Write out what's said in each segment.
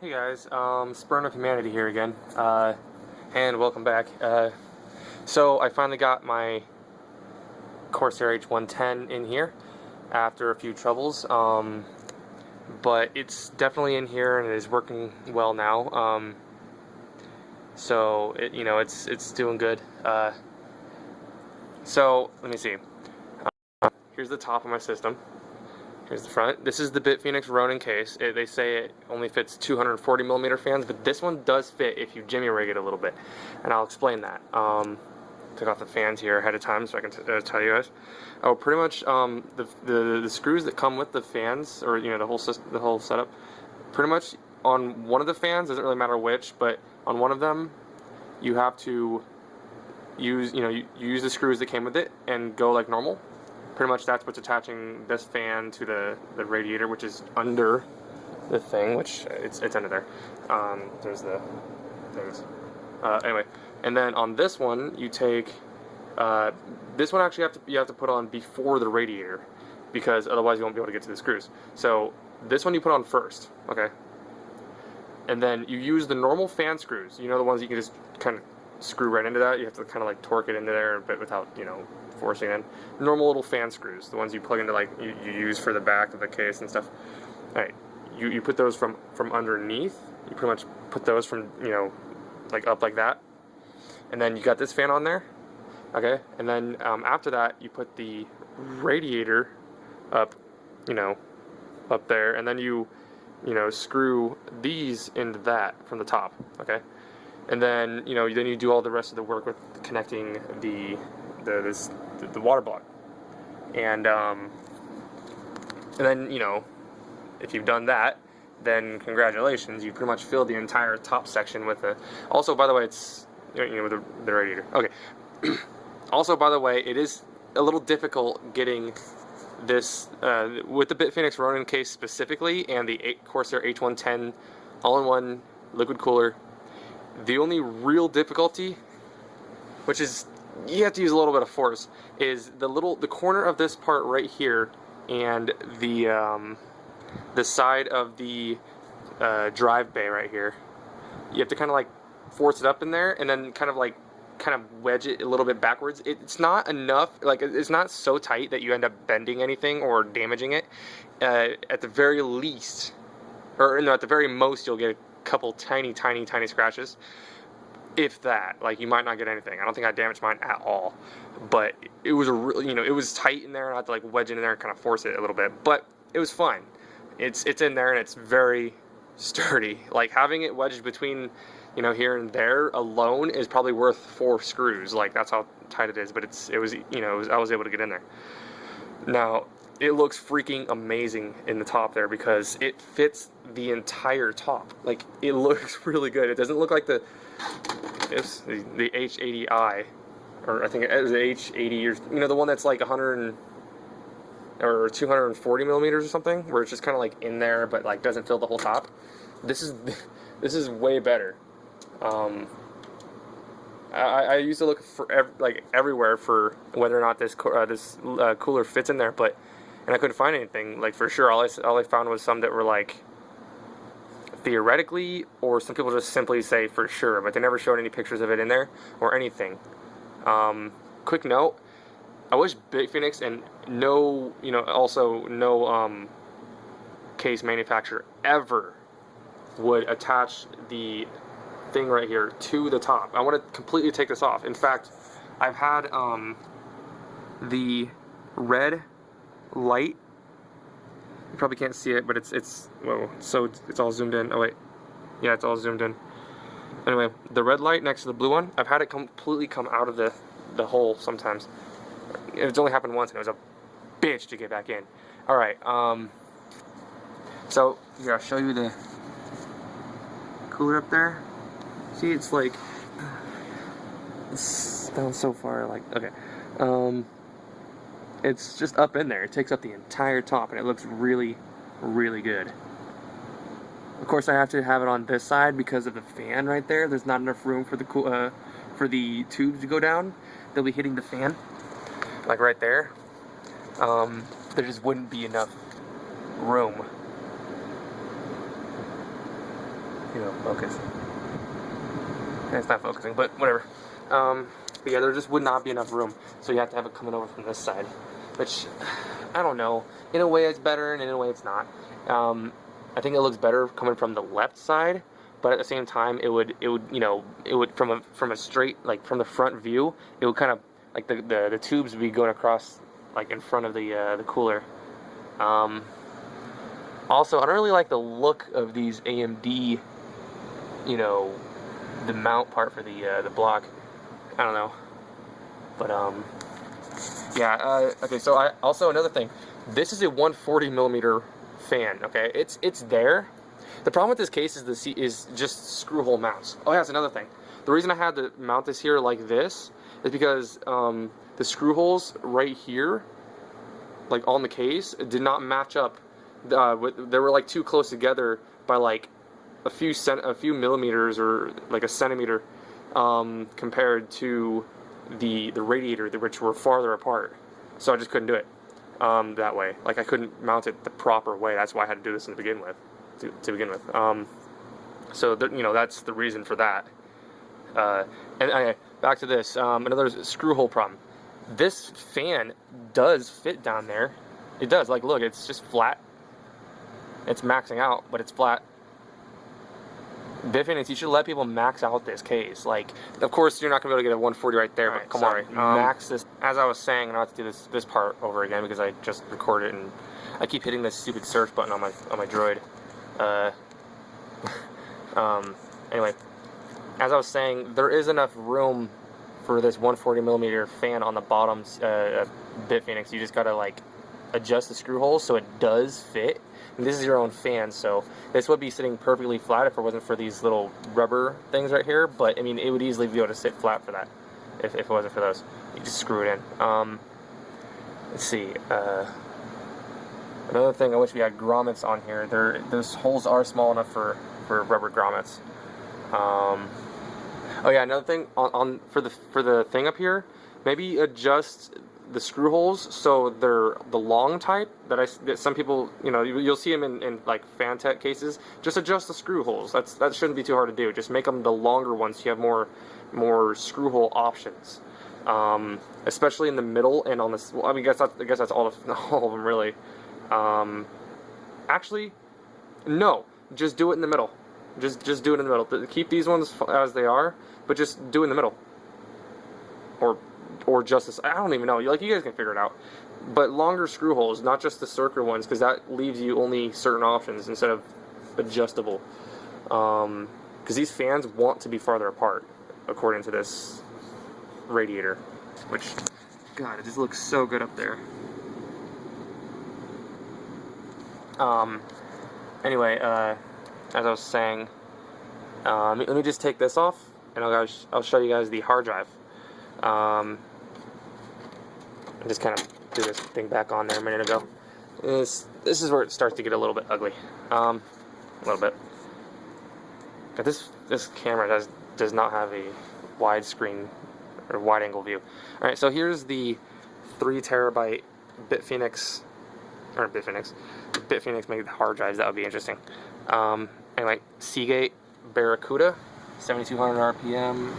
Hey guys, Spurn of Humanity here again, and welcome back. So I finally got my Corsair H110 in here after a few troubles, but it's definitely in here and it is working well now. So it's doing good. So let me see. Here's the top of my system. Here's the front. This is the BitFenix Ronin case. They say it only fits 240mm fans, but this one does fit if you jimmy rig it a little bit, and I'll explain that. Took off the fans here ahead of time so I can tell you guys. Oh, pretty much the screws that come with the fans, or the whole setup. Pretty much on one of the fans, doesn't really matter which, but on one of them, you have to use you use the screws that came with it and go like normal. Pretty much that's what's attaching this fan to the radiator, which is under the thing, which it's under there. There's the things. Anyway, and then on this one, you take this one actually you have to put on before the radiator, because otherwise you won't be able to get to the screws. So this one you put on first, okay? And then you use the normal fan screws. You know, the ones you can just kind of screw right into that. You have to kind of like torque it into there, but without forcing in. Normal little fan screws, the ones you plug into, like you use for the back of the case and stuff. All right, you put those from underneath. You pretty much put those from like up like that, and then you got this fan on there, okay. And then after that, you put the radiator up, up there, and then you screw these into that from the top, okay. And then then you do all the rest of the work with connecting the water block, and then if you've done that, then congratulations, you pretty much filled the entire top section with the. Also, by the way, it's with the radiator. Okay. Also, by the way, it is a little difficult getting this with the BitFenix Ronin case specifically, and the Corsair H110 all-in-one liquid cooler. The only real difficulty, which is you have to use a little bit of force, is the corner of this part right here and the side of the drive bay right here. You have to kind of like force it up in there and then kind of wedge it a little bit backwards. It's not enough, like it's not so tight that you end up bending anything or damaging it. At the very least, or no, at the very most, you'll get a couple tiny scratches, if that. Like, you might not get anything. I don't think I damaged mine at all, but it was a really, it was tight in there, and I had to like wedge it in there and kind of force it a little bit, but it was fine. It's in there and it's very sturdy. Like, having it wedged between here and there alone is probably worth 4 screws. Like, that's how tight it is, but I was able to get in there. Now, it looks freaking amazing in the top there because it fits the entire top. Like, it looks really good. It doesn't look like the H80i, or I think it was the H80, or the one that's like 100 or 240 millimeters or something, where it's just kind of like in there but like doesn't fill the whole top. This is way better. I used to look for everywhere for whether or not this cooler fits in there, and I couldn't find anything like for sure. All I found was some that were like theoretically, or some people just simply say for sure, but they never showed any pictures of it in there or anything. Quick note: I wish BitFenix and no case manufacturer ever would attach the thing right here to the top. I want to completely take this off. In fact, I've had the red light. You probably can't see it, but it's all zoomed in. Oh wait, yeah, it's all zoomed in. Anyway, the red light next to the blue one, I've had it completely come out of the hole sometimes. It's only happened once, and it was a bitch to get back in. All right, so here, I'll show you the cooler up there. See, it's like it's down so far. Like, okay, it's just up in there. It takes up the entire top, and it looks really, really good. Of course, I have to have it on this side because of the fan right there. There's not enough room for the tubes to go down. They'll be hitting the fan, like right there. There just wouldn't be enough room. focus. And it's not focusing, but whatever. But yeah, there just would not be enough room, so you have to have it coming over from this side, which I don't know. In a way, it's better, and in a way, it's not. I think it looks better coming from the left side, but at the same time, it would from a straight, like from the front view, it would kind of like the tubes would be going across like in front of the cooler. Also, I don't really like the look of these AMD, the mount part for the block. I don't know, but yeah. Okay, so also another thing. This is a 140 millimeter fan. Okay, it's there. The problem with this case is just screw hole mounts. Oh yeah, that's another thing. The reason I had to mount this here like this is because the screw holes right here, like on the case, did not match up. They were like too close together by like a few millimeters or like a centimeter compared to the radiator, which were farther apart. So I just couldn't do it that way. Like I couldn't mount it the proper way. That's why I had to do this to begin with. So that's the reason for that. And back to this, another screw hole problem. This fan does fit down there. It does. Like, look, it's just flat. It's maxing out, but it's flat. BitFenix, you should let people max out this case. Like, of course, you're not gonna be able to get a 140 right there. But come on, max this. As I was saying, I don't have to do this part over again because I just recorded it and I keep hitting this stupid search button on my Droid. Anyway, as I was saying, there is enough room for this 140 millimeter fan on the bottom BitFenix. You just gotta like adjust the screw holes so it does fit. And this is your own fan, so this would be sitting perfectly flat if it wasn't for these little rubber things right here. But I mean, it would easily be able to sit flat for that if it wasn't for those. You just screw it in. Let's see. Another thing, I wish we had grommets on here. Those holes are small enough for rubber grommets. Oh yeah, another thing for the thing up here, maybe adjust the screw holes so they're the long type that some people, you'll see them in like fan tech cases. Just adjust the screw holes. That shouldn't be too hard to do. Just make them the longer ones so you have more screw hole options. Especially in the middle and on this. Well, I mean, I guess that's all of them really. Actually, no. Just do it in the middle. Just do it in the middle. Keep these ones as they are, but just do it in the middle. Or just this. I don't even know. Like, you guys can figure it out. But longer screw holes, not just the circular ones, because that leaves you only certain options instead of adjustable. Because these fans want to be farther apart, according to this radiator. Which, God, it just looks so good up there. Anyway, as I was saying, let me just take this off, and I'll show you guys the hard drive. I just kind of threw this thing back on there a minute ago. This is where it starts to get a little bit ugly. A little bit. But this camera does not have a widescreen or wide-angle view. All right, so here's the 3 terabyte BitFenix made hard drives. That would be interesting. Anyway, Seagate Barracuda, 7200 RPM.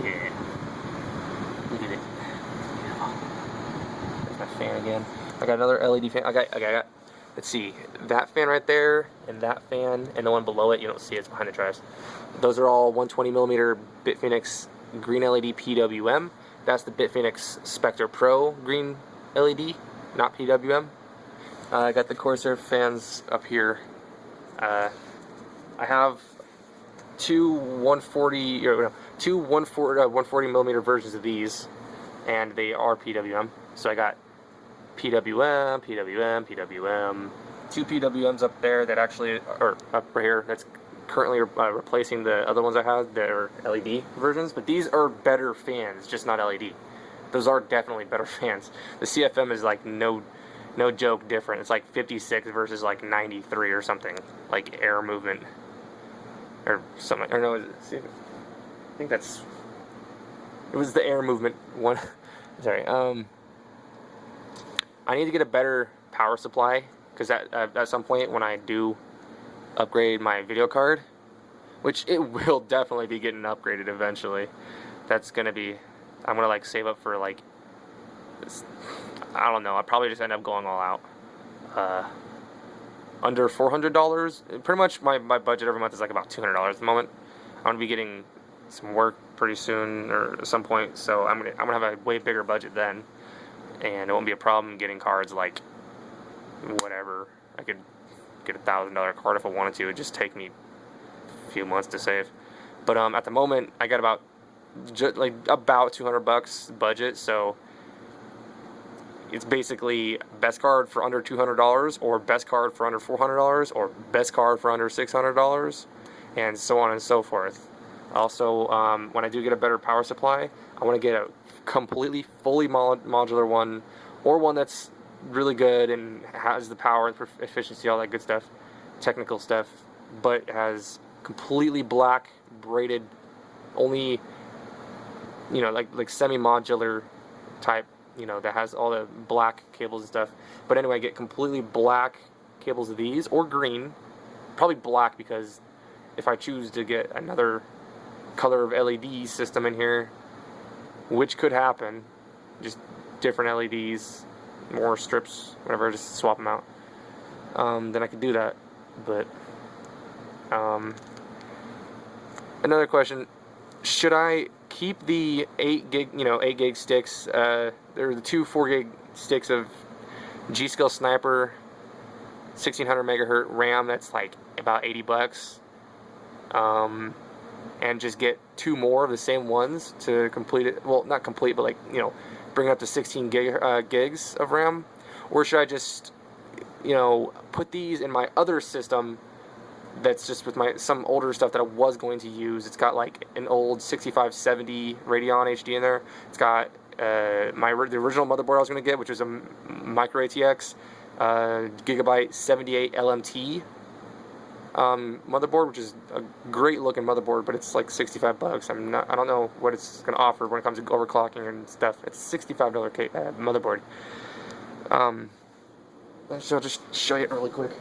Yeah. Look at it. There's my fan again. I got another LED fan. I got. Let's see. That fan right there, and that fan, and the one below it. You don't see it. It's behind the drives. Those are all 120 millimeter BitFenix green LED PWM. That's the BitFenix Spectre Pro green LED, not PWM. I got the Corsair fans up here. I have two 140 millimeter versions of these, and they are PWM. So I got PWM, two PWMs up there that actually are up right here. That's currently replacing the other ones I had that are LED versions, but these are better fans, just not LED. Those are definitely better fans. The CFM is like no joke different. It's like 56 versus like 93 or something, like air movement or something. Or no, I think it was the air movement one. Sorry. I need to get a better power supply because at some point when I do upgrade my video card, which it will definitely be getting upgraded eventually, that's gonna be, I'm gonna like save up for like, I don't know, I'll probably just end up going all out. Under $400, pretty much my budget every month is like about $200 at the moment. I'm gonna be getting some work pretty soon or at some point, so I'm gonna have a way bigger budget then, and it won't be a problem getting cards like whatever. I could get $1,000 card if I wanted to. It'd just take me a few months to save. But at the moment I got about 200 bucks budget, so it's basically best card for under $200, or best card for under $400, or best card for under $600, and so on and so forth. Also, when I do get a better power supply, I want to get a completely fully modular one, or one that's really good and has the power and efficiency, all that good stuff, technical stuff, but has completely black braided, only, you know, like semi-modular type, you know, that has all the black cables and stuff. But anyway, I get completely black cables of these, or green, probably black, because if I choose to get another color of LED system in here, which could happen, just different LEDs, more strips, whatever, just swap them out, then I could do that. But another question, should I keep the 8 gig sticks? There are the 2 4 gig sticks of G-Skill Sniper 1600 megahertz RAM. That's like about 80 bucks. And just get 2 more of the same ones to complete it. Well, not complete, but like, you know, bring it up to 16 gigs of RAM. Or should I just, you know, put these in my other system that's just with some older stuff that I was going to use? It's got like an old 6570 Radeon HD in there. It's got the original motherboard I was going to get, which was a Micro ATX Gigabyte 78 LMT motherboard, which is a great looking motherboard, but it's like 65 bucks. I don't know what it's going to offer when it comes to overclocking and stuff. It's a $65 motherboard. So I'll just show you it really quick.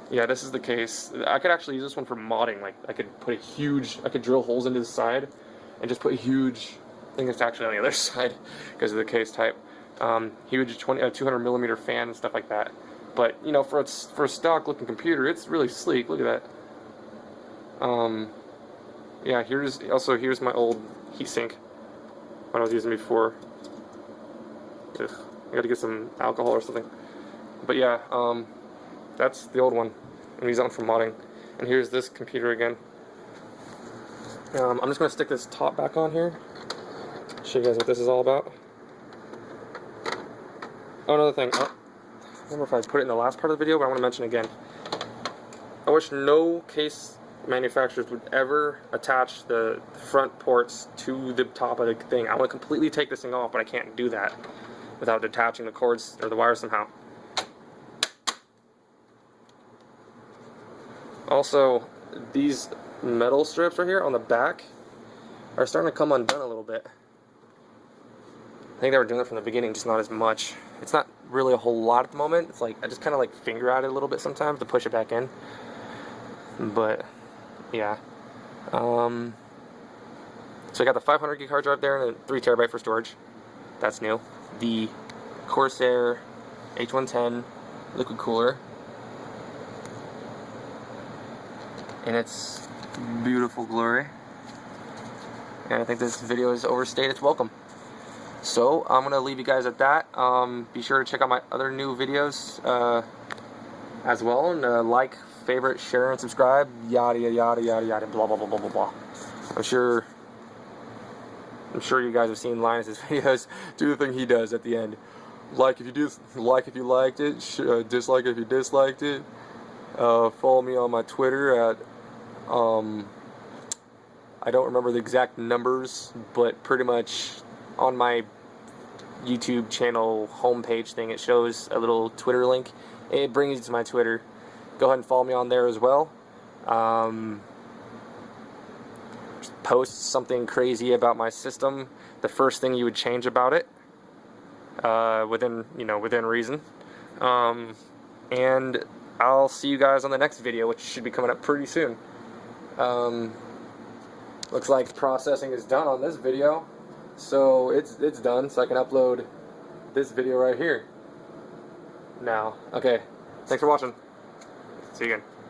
Yeah, this is the case. I could actually use this one for modding. Like, I could drill holes into the side and just put a huge, I think it's actually on the other side because of the case type. Huge 200 millimeter fan and stuff like that. But, you know, for a stock looking computer, it's really sleek. Look at that. Yeah, here's my old heatsink, what I was using before. Ugh, I gotta get some alcohol or something. But yeah, that's the old one. I'm using that one for modding. And here's this computer again. I'm just gonna stick this top back on here. Show you guys what this is all about. Oh, another thing. I don't remember if I put it in the last part of the video, but I want to mention again. I wish no case manufacturers would ever attach the front ports to the top of the thing. I want to completely take this thing off, but I can't do that without detaching the cords or the wire somehow. Also, these metal strips right here on the back are starting to come undone a little bit. I think they were doing it from the beginning, just not as much. It's not really a whole lot at the moment. It's like I just kind of like finger at it a little bit sometimes to push it back in. But yeah, so I got the 500 gig hard drive there and a 3 terabyte for storage. That's new. The Corsair H110 liquid cooler, in its beautiful glory. And I think this video has overstayed its welcome. So I'm gonna leave you guys at that. Be sure to check out my other new videos as well, and like, favorite, share, and subscribe. Yada yada yada yada. Blah blah blah blah blah blah. I'm sure you guys have seen Linus's videos. Do the thing he does at the end. Like if you liked it. Dislike if you disliked it. Follow me on my Twitter at I don't remember the exact numbers, but pretty much on my YouTube channel homepage thing, it shows a little Twitter link. It brings you to my Twitter. Go ahead and follow me on there as well. Post something crazy about my system, the first thing you would change about it, within reason. And I'll see you guys on the next video, which should be coming up pretty soon. Looks like processing is done on this video, so it's done, so I can upload this video right here now. Okay, thanks for watching. See you again.